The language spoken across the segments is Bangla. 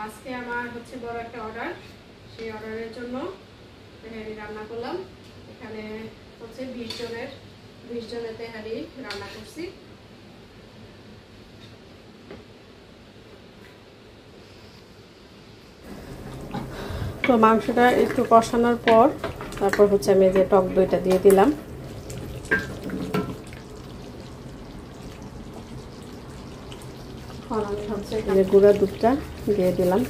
আজকে আমার হচ্ছে বড় একটা অর্ডার, সেই অর্ডারের জন্য তেহারি রান্না করলাম। এখানে হচ্ছে 20 জনের তেহারি রান্না করছি। তো মাংসটা একটু কষানোর পর তারপর হচ্ছে আমি যে টক দইটা দিয়ে দিলাম। আমি হচ্ছে গুঁড়া দুধটা দিয়ে দিলাম।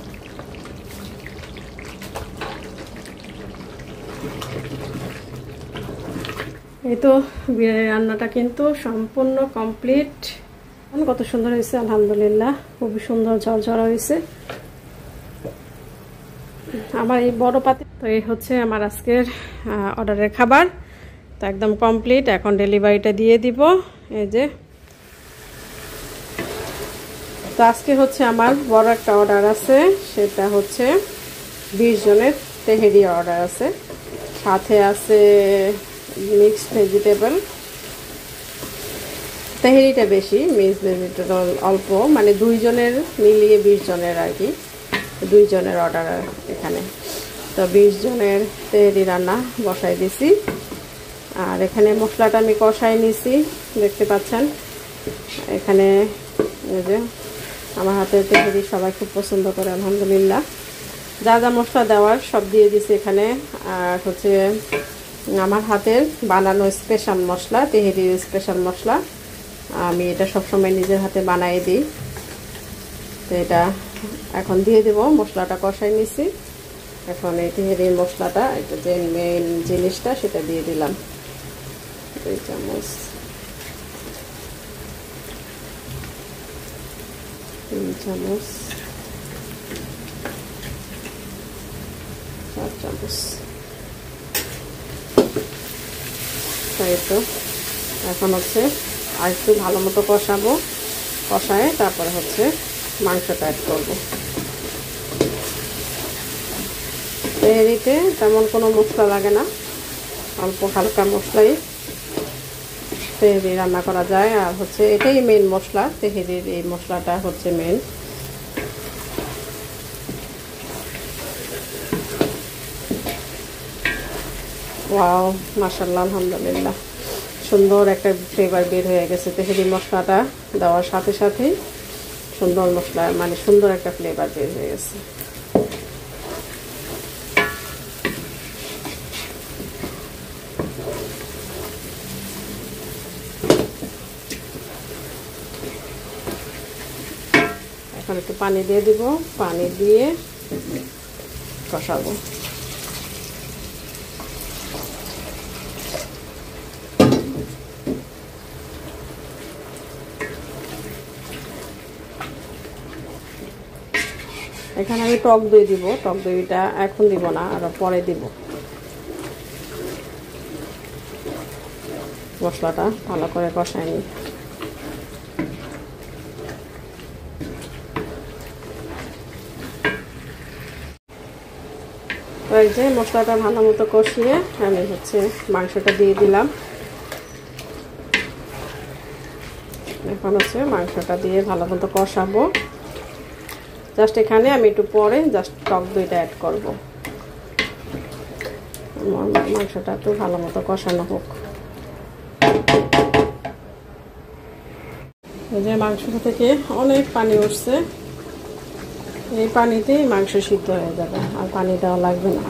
এই তো বিরিয়ানি রান্নাটা কিন্তু সম্পূর্ণ কমপ্লিট। কত সুন্দর হয়েছে, আলহামদুলিল্লাহ, খুবই সুন্দর ঝরঝরা হয়েছে আমার এই বড় পাতে। তো এই হচ্ছে আমার আজকের অর্ডারের খাবার, তো একদম কমপ্লিট। এখন ডেলিভারিটা দিয়ে দিব। এই যে, তো আজকে হচ্ছে আমার বড় একটা অর্ডার আছে, সেটা হচ্ছে 20 জনের তেহারি অর্ডার আছে। সাথে আছে মিক্সড ভেজিটেবল, তেহারিটা বেশি, মিক্সড ভেজিটেবল অল্প, মানে 2 জনের মিলিয়ে 20 জনের আর কি, 2 জনের অর্ডার এখানে। তো 20 জনের তেহারি রান্না বসাই দিছি। আর এখানে মশলাটা আমি কষাই নিছি, দেখতে পাচ্ছেন। এখানে এই যে আমার হাতের তেহারি সবাই খুব পছন্দ করে, আলহামদুলিল্লাহ। যা যা মশলা দেওয়ার সব দিয়ে দিছি এখানে। আর হচ্ছে আমার হাতের বানানো স্পেশাল মশলা, তেহারির স্পেশাল মশলা, আমি এটা সবসময় নিজের হাতে বানাই দিই। তো এটা এখন দিয়ে দেব। মশলাটা কষাই নিছি, এখন এই তেহারির মশলাটা, এটা যে মেইন জিনিসটা, সেটা দিয়ে দিলাম 2 চামচ, 3 চামচ, 4 চামচ। তাই তো এখন হচ্ছে আর একটু ভালো মতো কষাবো, কষায় তারপরে হচ্ছে মাংসটা অ্যাড করবো। তেহারিতে তেমন কোনো মশলা লাগে না, অল্প হালকা মশলাই তেহারি রান্না করা যায়। আর হচ্ছে এটাই মেন মশলা, তেহারির এই মশলাটা হচ্ছে মেন। ওয়াও, মাশাআল্লাহ, আলহামদুলিল্লাহ, সুন্দর একটা ফ্লেভার বের হয়ে গেছে। তেহারি মশলাটা দেওয়ার সাথে সাথেই সুন্দর মশলা, মানে সুন্দর একটা ফ্লেভার বের হয়ে গেছে। এখন একটু পানি দিয়ে দিব, পানি দিয়ে কষাবো। এখানে আমি টক দই দিব, টক দইটা এখন দিব না, আরো পরে দিব। মশলাটা ভালো করে কষাই নিই। তো এই যে মশলাটা ভালো মতো কষিয়ে আমি হচ্ছে মাংসটা দিয়ে দিলাম। এখন হচ্ছে মাংসটা দিয়ে ভালো মতো কষাবো। জাস্ট এখানে আমি একটু পরে জাস্ট টক দইটা অ্যাড করবো। মাংসটা একটু ভালো মতো কষানো হোক। এই যে মাংসটা থেকে অনেক পানি উঠছে, এই পানিতেই মাংস সিদ্ধ হয়ে যাবে, আর পানি দেওয়া লাগবে না,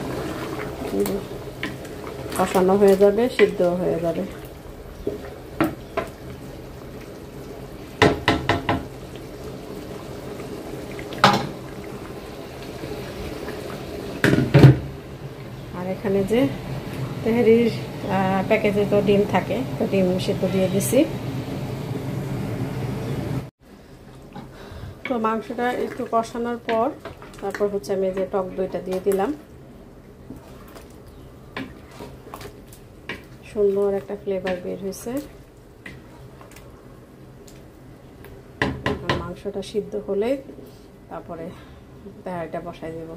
কষানো হয়ে যাবে, সিদ্ধ হয়ে যাবে। আর এখানে যে তেহারির প্যাকেজে তো ডিম থাকে, তো ডিম সিদ্ধ দিয়ে দিছি। তো মাংসটা একটু কষানোর পর তারপর হচ্ছে আমি যে টক দইটা দিয়ে দিলাম। সুন্দর একটা ফ্লেভার বের হয়েছে। মাংসটা সিদ্ধ হলে তারপরে তেহারিটা বসাই দেব।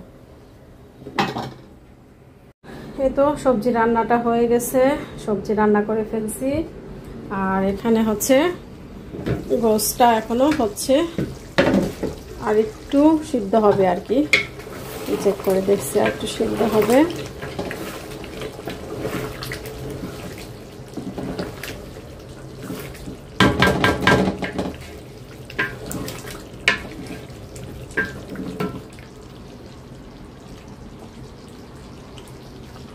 এই তো সবজি রান্নাটা হয়ে গেছে, সবজি রান্না করে ফেলছি। আর এখানে হচ্ছে গোশটা এখনো হচ্ছে, আর একটু সিদ্ধ হবে আর কি, চেক করে দেখছি আর একটু সিদ্ধ হবে।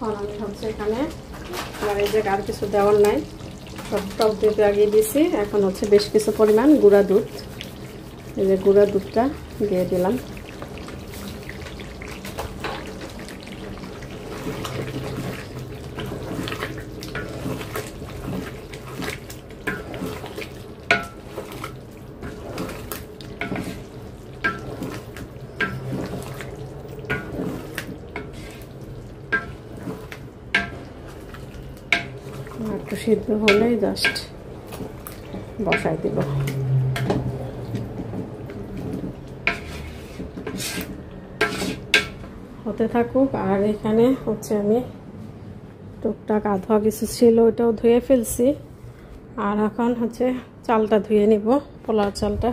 আমি হচ্ছে এখানে আর এই যে আর কিছু দেওয়ার নাই, সব টক দুধ আগে দিয়েছি। এখন হচ্ছে বেশ কিছু পরিমাণ গুঁড়া দুধ, এই যে গুঁড়া দুধটা দিয়ে দিলাম। একটু সিদ্ধ হলেই জাস্ট বসাই দিব। হতে থাকুক। আর এখানে হচ্ছে আমি টুকটাক আধা কিছু ছিল ওইটাও ধুয়ে ফেলছি। আর এখন হচ্ছে চালটা ধুয়ে নিব, পোলাও চালটা।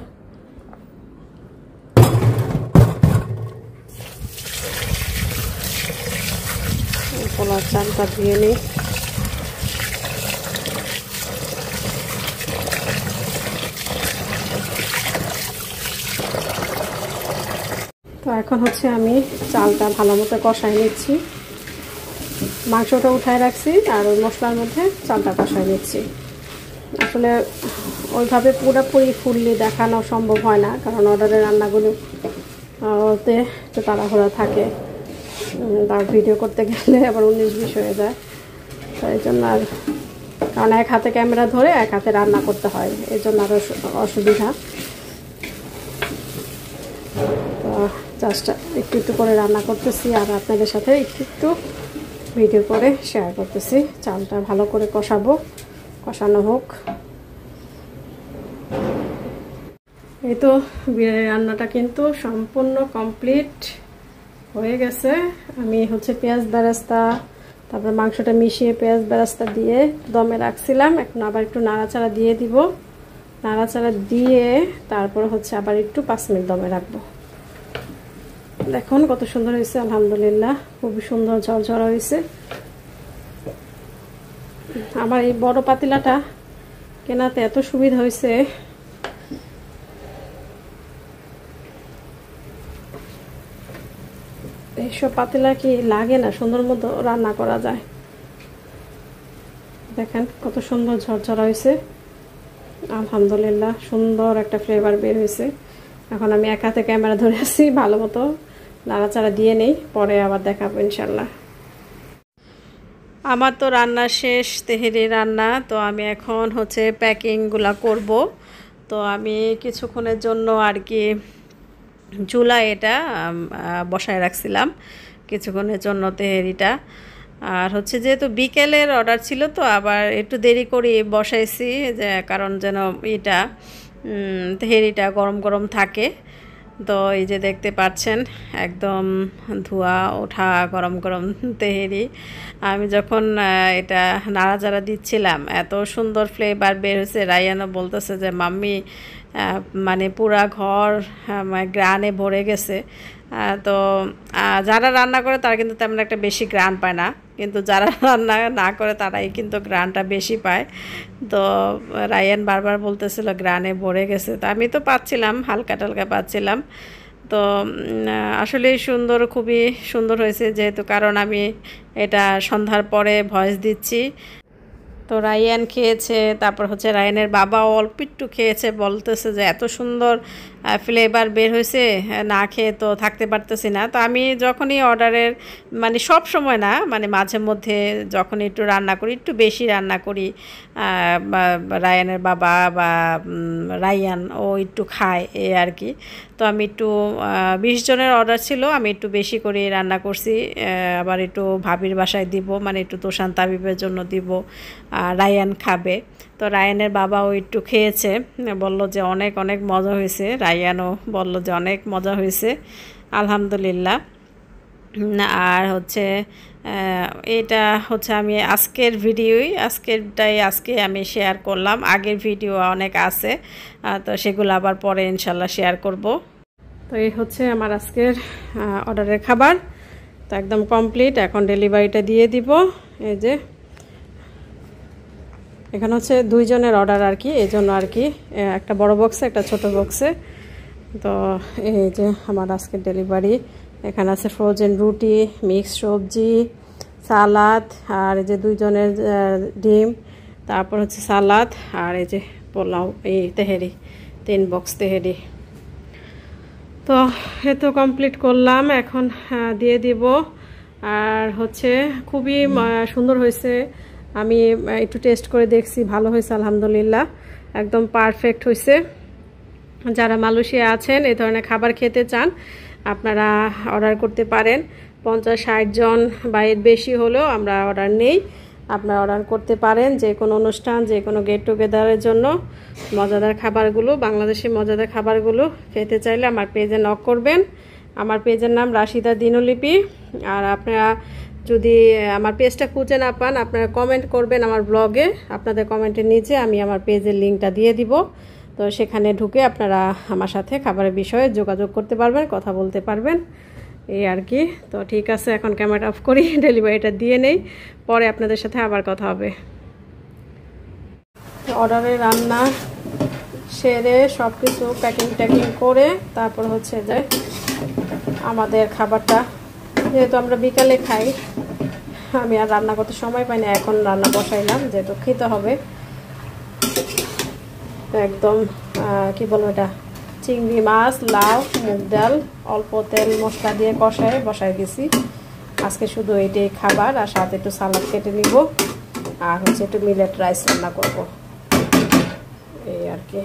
পোলাও চালটা ধুয়ে নিই। তো এখন হচ্ছে আমি চালটা ভালো মতো কষাই নিচ্ছি। মাংসটা উঠায় রাখছি আর ওই মশলার মধ্যে চালটা কষাই নিচ্ছি। আসলে ওইভাবে পুরোপুরি ফুললি দেখানো সম্ভব হয় না, কারণ অর্ডারের রান্নাগুলোতে একটু তাড়াহুড়া থাকে, তার ভিডিও করতে গেলে আবার 19-20 হয়ে যায়। তো এই জন্য আর, কারণ এক হাতে ক্যামেরা ধরে এক হাতে রান্না করতে হয়, এই জন্য আরও অসুবিধা। তো জাস্ট একটু একটু করে রান্না করতেছি আর আপনাদের সাথে একটু ভিডিও করে শেয়ার করতেছি। চালটা ভালো করে কষাবো, কষানো হোক। এই তো বিরিয়ানি রান্নাটা কিন্তু সম্পূর্ণ কমপ্লিট হয়ে গেছে। আমি হচ্ছে পেঁয়াজ বেরেস্তা, তারপর মাংসটা মিশিয়ে পেঁয়াজ বেরেস্তা দিয়ে দমে রাখছিলাম। এখন আবার একটু নাড়াচাড়া দিয়ে দিব। নাড়াচাড়া দিয়ে তারপর হচ্ছে আবার একটু 5 মিনিট দমে রাখবো। দেখুন কত সুন্দর হয়েছে, আলহামদুলিল্লাহ খুবই সুন্দর ঝরঝরা হয়েছে। আমার এই বড় পাতিলাটা কেনাতে এত সুবিধা হয়েছে, এইসব পাতিলা কি লাগে না, সুন্দর মতো রান্না করা যায়। দেখেন কত সুন্দর ঝরঝরা হয়েছে, আলহামদুলিল্লাহ সুন্দর একটা ফ্লেভার বের হয়েছে। এখন আমি এক হাতে ক্যামেরা ধরে আছি, ভালো মতো নাড়াচাড়া দিয়ে নেই, পরে আবার দেখাবো ইনশাল্লাহ। আমার তো রান্না শেষ, তেহেরি রান্না। তো আমি এখন হচ্ছে প্যাকিংগুলা করব। তো আমি কিছুক্ষণের জন্য আর কি চুলায় এটা বসায় রাখছিলাম কিছুক্ষণের জন্য তেহেরিটা। আর হচ্ছে যেহেতু বিকেলের অর্ডার ছিল, তো আবার একটু দেরি করে বসাইছি, যে কারণ যেন এটা তেহেরিটা গরম গরম থাকে। তো এই যে দেখতে পাচ্ছেন একদম ধোয়া ওঠা গরম গরম তেহেরি। আমি যখন এটা নাড়াচাড়া দিচ্ছিলাম এত সুন্দর ফ্লেভার বের হয়েছে, রায়ানও বলতেছে যে মাম্মি মানে পুরা ঘর গ্রানে ভরে গেছে। তো যারা রান্না করে তারা কিন্তু তেমন একটা বেশি গ্রান পায় না, কিন্তু যারা রান্না না করে তারাই কিন্তু গ্রানটা বেশি পায়। তো রায়ান বারবার বলতেছিল গ্রানে ভরে গেছে, তো আমি তো পাচ্ছিলাম, হালকা টালকা পাচ্ছিলাম। তো আসলে সুন্দর, খুবই সুন্দর হয়েছে, যেহেতু কারণ আমি এটা সন্ধ্যার পরে ভয়েস দিচ্ছি। তো রায়ান খেয়েছে, তারপর হচ্ছে রায়ানের বাবাও অল্প একটু খেয়েছে, বলতেছে যে এত সুন্দর ফ্লেভার বের হয়েছে, না খেয়ে তো থাকতে পারতেছি না। তো আমি যখনই অর্ডারের, মানে সব সময় না, মানে মাঝে মধ্যে যখন একটু রান্না করি, একটু বেশি রান্না করি, রায়ানের বাবা বা রায়ান ও একটু খায় এই আর কি। তো আমি একটু 20 জনের অর্ডার ছিল, আমি একটু বেশি করে রান্না করছি। আবার একটু ভাবির বাসায় দিব, মানে একটু তোষান তাবিবের জন্য দিব, রায়ান খাবে। তো রায়ানের বাবাও একটু খেয়েছে, বলল যে অনেক অনেক মজা হয়েছে। রায়ানও বলল যে অনেক মজা হয়েছে, আলহামদুলিল্লাহ। আর হচ্ছে এটা হচ্ছে আমি আজকেরটাই আজকে আমি শেয়ার করলাম। আগের ভিডিও অনেক আছে, তো সেগুলো আবার পরে ইনশাল্লাহ শেয়ার করব। তো এই হচ্ছে আমার আজকের অর্ডারের খাবার। তো একদম কমপ্লিট, এখন ডেলিভারিটা দিয়ে দিব। এই যে এখানে হচ্ছে 2 জনের অর্ডার আর কি, এই জন্য আর কি একটা বড় বক্সে একটা ছোট বক্সে। তো এই যে আমার আজকের ডেলিভারি। এখানে আছে ফ্রোজেন রুটি, মিক্স সবজি, সালাদ, আর এই যে 2 জনের ডিম, তারপর হচ্ছে সালাদ, আর এই যে পোলাও, এই তেহেরি 3 বক্স তেহেরি। তো এ তো কমপ্লিট করলাম, এখন দিয়ে দিব। আর হচ্ছে খুবই সুন্দর হয়েছে, আমি একটু টেস্ট করে দেখছি, ভালো হয়েছে আলহামদুলিল্লাহ, একদম পারফেক্ট হয়েছে। যারা মালয়েশিয়া আছেন এই ধরনের খাবার খেতে চান আপনারা অর্ডার করতে পারেন। 50-60 জন বা এর বেশি হলেও আমরা অর্ডার নেই, আপনারা অর্ডার করতে পারেন। যে কোনো অনুষ্ঠান, যে কোনো গেট টুগেদারের জন্য মজাদার খাবারগুলো, বাংলাদেশি মজাদার খাবারগুলো খেতে চাইলে আমার পেজে নক করবেন। আমার পেজের নাম রাশিদা দিনলিপি। আর আপনারা যদি আমার পেজটা খুঁজে না পান আপনারা কমেন্ট করবেন আমার ব্লগে, আপনাদের কমেন্টের নিচে আমি আমার পেজের লিঙ্কটা দিয়ে দিব। তো সেখানে ঢুকে আপনারা আমার সাথে খাবারের বিষয়ে যোগাযোগ করতে পারবেন, কথা বলতে পারবেন, এই আর কি। তো ঠিক আছে, এখন ক্যামেরা অফ করি, ডেলিভারিটা দিয়ে নেই, পরে আপনাদের সাথে আবার কথা হবে। অর্ডারে রান্না সেরে সব কিছু প্যাকিং করে তারপর হচ্ছে যে আমাদের খাবারটা, যেহেতু আমরা বিকালে খাই, আমি আর রান্না করতে সময় পাই না, এখন রান্না বসাইলাম, যেহেতু খেতে হবে। একদম কি বলবো, এটা চিংড়ি মাছ, লাউ, মুগ ডাল, অল্প তেল মশলা দিয়ে বসাই দিয়েছি। আজকে শুধু এটাই খাবার, আর সাথে একটু সালাদ কেটে নিব, আর হচ্ছে একটু মিলেট রাইস রান্না করব, এই আর কি।